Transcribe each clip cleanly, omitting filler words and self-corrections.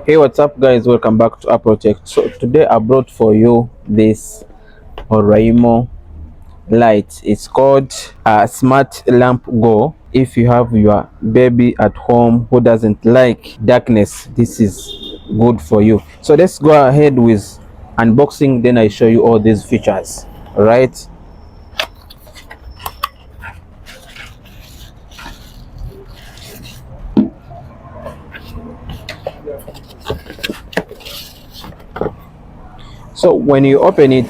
Hey, what's up guys, welcome back to our project. So today I brought for you this Oraimo light. It's called Smart Lamp Go. If you have your baby at home who doesn't like darkness, this is good for you. So let's go ahead with unboxing, then I show you all these features. All right. So when you open it,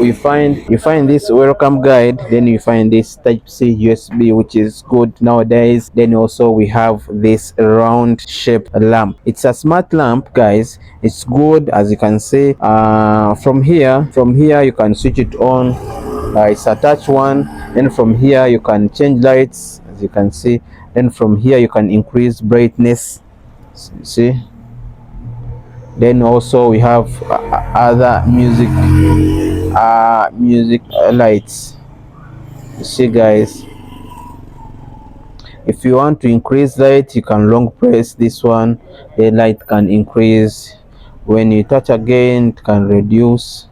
you find this welcome guide, then you find this type C USB, which is good nowadays. Then also we have this round shaped lamp. It's a smart lamp guys. It's good, as you can see. From here you can switch it on. It's a touch one. Then from here you can change lights, as you can see. Then from here you can increase brightness, see. Then also we have other music lights. You see guys, if you want to increase light, you can long press this one, the light can increase. When you touch again, it can reduce.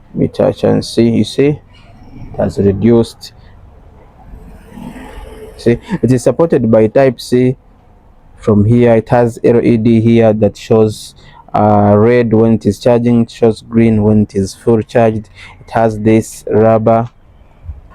Let me touch and see. You see, it has reduced. See, it is supported by type C. From here it has LED here that shows red when it is charging, it shows green when it is full charged. It has this rubber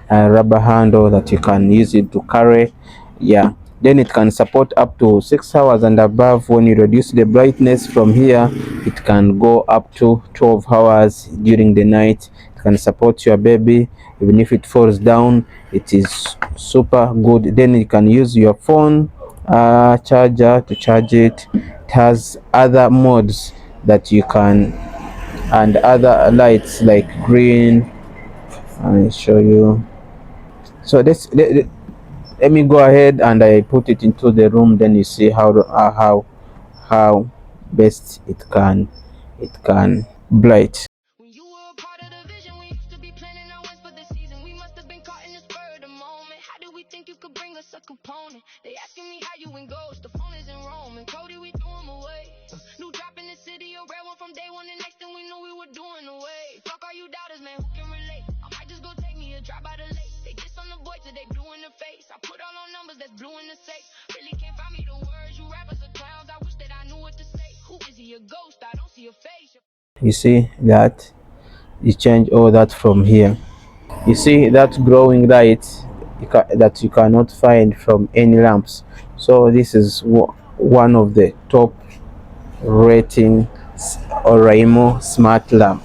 handle that you can use it to carry. Yeah, then it can support up to 6 hours and above. When you reduce the brightness from here, it can go up to 12 hours during the night. It can support your baby even if it falls down. It is super good. Then you can use your phone charger to charge it. It has other modes that you can, and other lights like green. I'll show you. So let me go ahead and I put it into the room, then you see how best it can blight. When you were a part of the vision, we used to be planning our wins for the season. We must have been caught in the spur of the moment. How do we think you could bring us a component? They asking me how you in ghost. The phone is in Rome, and Cody, we threw him away. New drop in the city, a rare one from day one, and next thing we knew we were doing away. Fuck all you doubters, man, who can relate? I might just go take me a drop by the lake. They diss on the boy till they blue in the face. I put all on numbers that's blue in the safe. Really can't find me the words. You rappers are clowns. I wish that I knew what to say. Who is he, a ghost? I don't see a face. You see that you change all that from here. You see that growing light that you cannot find from any lamps. So this is one of the top rating Oraimo smart lamp.